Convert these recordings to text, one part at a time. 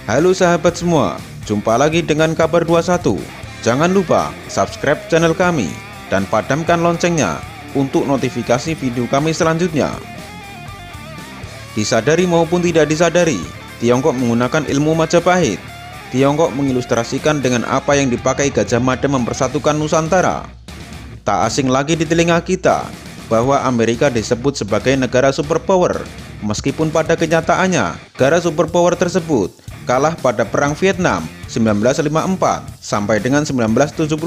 Halo sahabat semua, jumpa lagi dengan Kabar 21. Jangan lupa subscribe channel kami dan padamkan loncengnya untuk notifikasi video kami selanjutnya. Disadari maupun tidak disadari, Tiongkok menggunakan ilmu Majapahit. Tiongkok mengilustrasikan dengan apa yang dipakai Gajah Mada mempersatukan Nusantara. Tak asing lagi di telinga kita bahwa Amerika disebut sebagai negara superpower, meskipun pada kenyataannya negara superpower tersebut kalah pada Perang Vietnam 1954 sampai dengan 1975.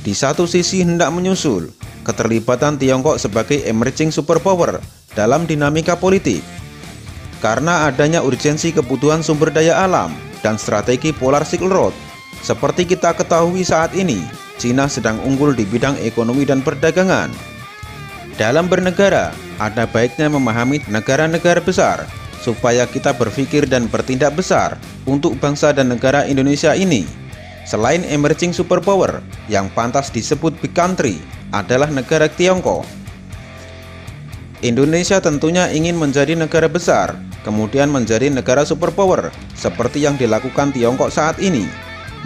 Di satu sisi hendak menyusul keterlibatan Tiongkok sebagai emerging superpower dalam dinamika politik, karena adanya urgensi kebutuhan sumber daya alam dan strategi Polar Silk Road. Seperti kita ketahui saat ini, Cina sedang unggul di bidang ekonomi dan perdagangan. Dalam bernegara, ada baiknya memahami negara-negara besar, supaya kita berpikir dan bertindak besar untuk bangsa dan negara Indonesia ini. Selain emerging superpower, yang pantas disebut big country adalah negara Tiongkok. Indonesia tentunya ingin menjadi negara besar, kemudian menjadi negara superpower, seperti yang dilakukan Tiongkok saat ini.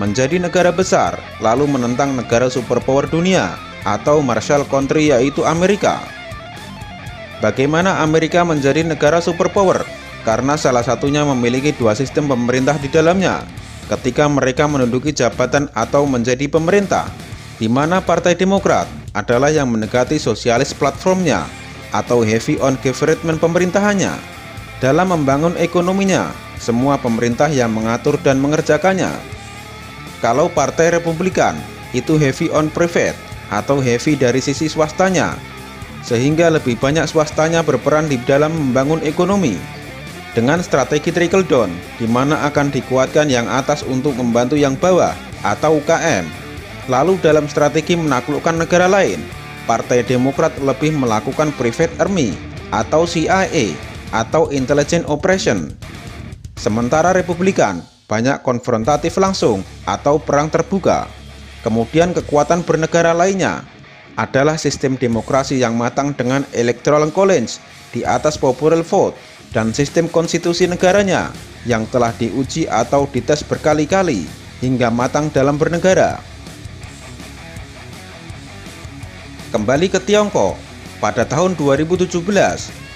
Menjadi negara besar, lalu menentang negara superpower dunia, atau Marshall Country yaitu Amerika. Bagaimana Amerika menjadi negara superpower? Karena salah satunya memiliki dua sistem pemerintah di dalamnya, ketika mereka menduduki jabatan atau menjadi pemerintah, di mana Partai Demokrat adalah yang mendekati sosialis platformnya, atau heavy on government pemerintahannya. Dalam membangun ekonominya, semua pemerintah yang mengatur dan mengerjakannya. Kalau Partai Republikan itu heavy on private atau heavy dari sisi swastanya, sehingga lebih banyak swastanya berperan di dalam membangun ekonomi dengan strategi trickle down, di mana akan dikuatkan yang atas untuk membantu yang bawah atau UKM. Lalu dalam strategi menaklukkan negara lain, Partai Demokrat lebih melakukan private army atau CIA atau intelligence operation. Sementara Republikan banyak konfrontatif langsung atau perang terbuka. Kemudian kekuatan bernegara lainnya adalah sistem demokrasi yang matang dengan electoral college di atas popular vote, dan sistem konstitusi negaranya yang telah diuji atau dites berkali-kali hingga matang dalam bernegara. Kembali ke Tiongkok, pada tahun 2017,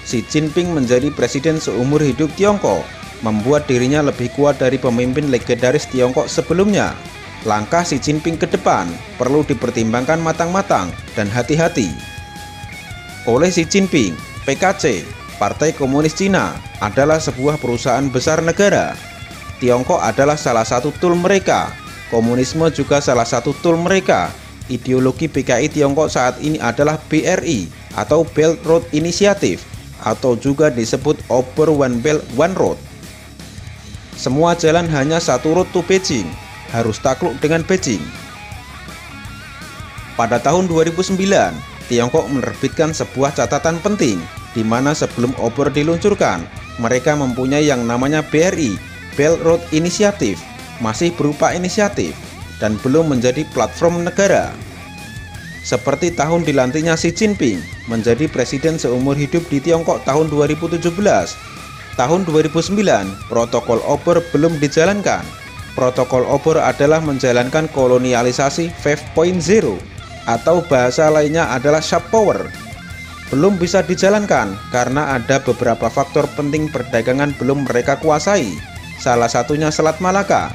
Xi Jinping menjadi presiden seumur hidup Tiongkok, membuat dirinya lebih kuat dari pemimpin legendaris Tiongkok sebelumnya. Langkah Xi Jinping ke depan perlu dipertimbangkan matang-matang dan hati-hati. Oleh Xi Jinping, PKC, Partai Komunis Cina, adalah sebuah perusahaan besar negara. Tiongkok adalah salah satu tool mereka. Komunisme juga salah satu tool mereka. Ideologi PKI Tiongkok saat ini adalah BRI atau Belt Road Initiative, atau juga disebut Over One Belt One Road. Semua jalan hanya satu road to Beijing, harus takluk dengan Beijing. Pada tahun 2009, Tiongkok menerbitkan sebuah catatan penting, di mana sebelum Over diluncurkan, mereka mempunyai yang namanya BRI, Belt Road Initiative, masih berupa inisiatif dan belum menjadi platform negara. Seperti tahun dilantiknya Xi Jinping menjadi presiden seumur hidup di Tiongkok tahun 2017, tahun 2009 protokol Over belum dijalankan. Protokol Over adalah menjalankan kolonialisasi 5.0 atau bahasa lainnya adalah soft power. Belum bisa dijalankan karena ada beberapa faktor penting perdagangan belum mereka kuasai, salah satunya Selat Malaka.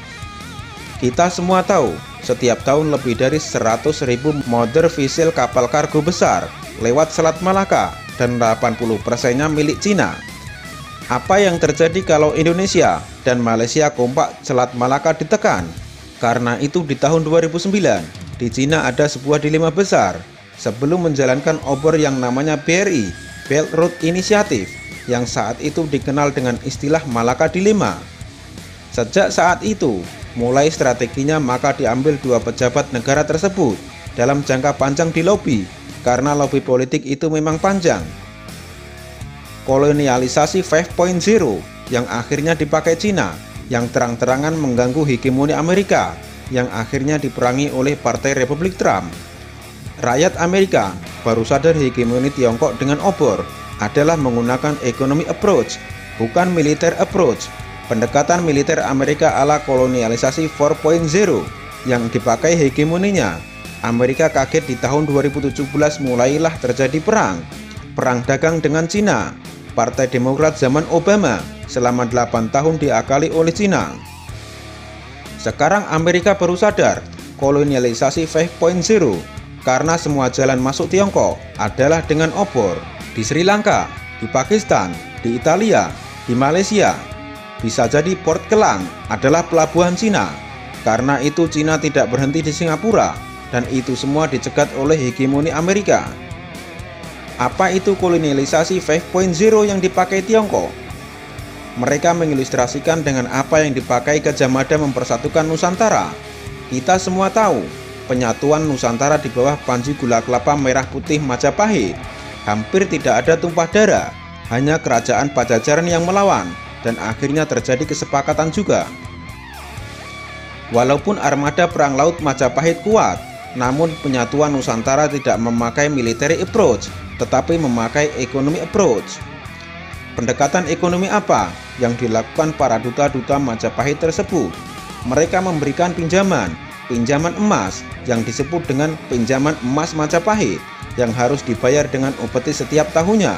Kita semua tahu, setiap tahun lebih dari 100.000 motor vessel kapal kargo besar lewat Selat Malaka, dan 80%-nya milik Cina. Apa yang terjadi kalau Indonesia dan Malaysia kompak Selat Malaka ditekan? Karena itu di tahun 2009, di Cina ada sebuah dilema besar. Sebelum menjalankan obor yang namanya BRI, Belt Road Initiative, yang saat itu dikenal dengan istilah Malaka Dilema. Sejak saat itu, mulai strateginya maka diambil dua pejabat negara tersebut dalam jangka panjang di lobi, karena lobi politik itu memang panjang. Kolonialisasi 5.0 yang akhirnya dipakai Cina, yang terang-terangan mengganggu hegemoni Amerika, yang akhirnya diperangi oleh Partai Republik Trump. Rakyat Amerika baru sadar hegemoni Tiongkok dengan obor adalah menggunakan economic approach, bukan military approach. Pendekatan militer Amerika ala kolonialisasi 4.0 yang dipakai hegemoninya. Amerika kaget di tahun 2017 mulailah terjadi perang dagang dengan Cina. Partai Demokrat zaman Obama selama 8 tahun diakali oleh Cina. Sekarang Amerika baru sadar kolonialisasi 5.0 karena semua jalan masuk Tiongkok adalah dengan obor. Di Sri Lanka, di Pakistan, di Italia, di Malaysia, bisa jadi Port Kelang adalah pelabuhan Cina. Karena itu Cina tidak berhenti di Singapura, dan itu semua dicegat oleh hegemoni Amerika. Apa itu kolonialisasi 5.0 yang dipakai Tiongkok? Mereka mengilustrasikan dengan apa yang dipakai Gajah Mada mempersatukan Nusantara. Kita semua tahu, penyatuan Nusantara di bawah Panji Gula Kelapa Merah Putih Majapahit. Hampir tidak ada tumpah darah, hanya kerajaan Pajajaran yang melawan, dan akhirnya terjadi kesepakatan juga. Walaupun armada perang laut Majapahit kuat, namun penyatuan Nusantara tidak memakai military approach, tetapi memakai economy approach. Pendekatan ekonomi apa yang dilakukan para duta-duta Majapahit tersebut? Mereka memberikan pinjaman emas yang disebut dengan pinjaman emas Majapahit yang harus dibayar dengan upeti setiap tahunnya,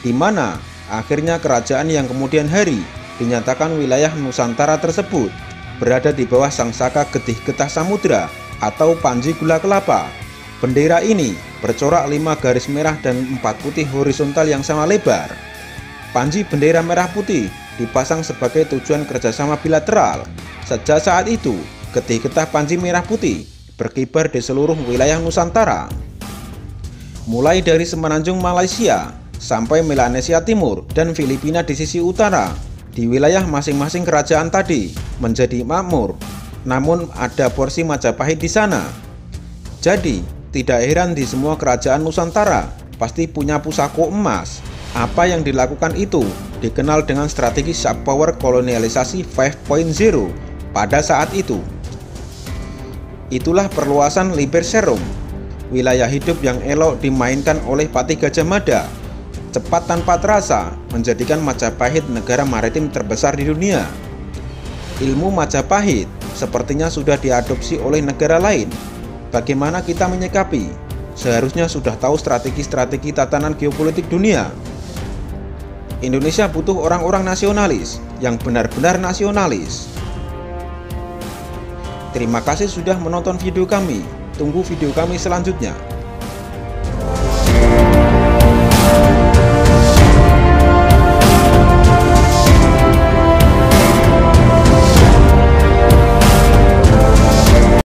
di mana akhirnya kerajaan yang kemudian hari dinyatakan wilayah Nusantara tersebut berada di bawah Sangsaka Getih Getah Samudra atau Panji Gula Kelapa. Bendera ini bercorak 5 garis merah dan 4 putih horizontal yang sama lebar. Panji bendera merah putih dipasang sebagai tujuan kerjasama bilateral. Sejak saat itu, Getih Getah Panji merah putih berkibar di seluruh wilayah Nusantara, mulai dari semenanjung Malaysia sampai Melanesia Timur dan Filipina di sisi utara. Di wilayah masing-masing kerajaan tadi menjadi makmur, namun ada porsi Majapahit di sana. Jadi, tidak heran di semua kerajaan Nusantara pasti punya pusako emas. Apa yang dilakukan itu dikenal dengan strategi soft power kolonialisasi 5.0 pada saat itu. Itulah perluasan Liberserum, wilayah hidup yang elok dimainkan oleh Patih Gajah Mada. Cepat tanpa terasa menjadikan Majapahit negara maritim terbesar di dunia. Ilmu Majapahit sepertinya sudah diadopsi oleh negara lain. Bagaimana kita menyikapi? Seharusnya sudah tahu strategi-strategi tatanan geopolitik dunia. Indonesia butuh orang-orang nasionalis yang benar-benar nasionalis. Terima kasih sudah menonton video kami. Tunggu video kami selanjutnya.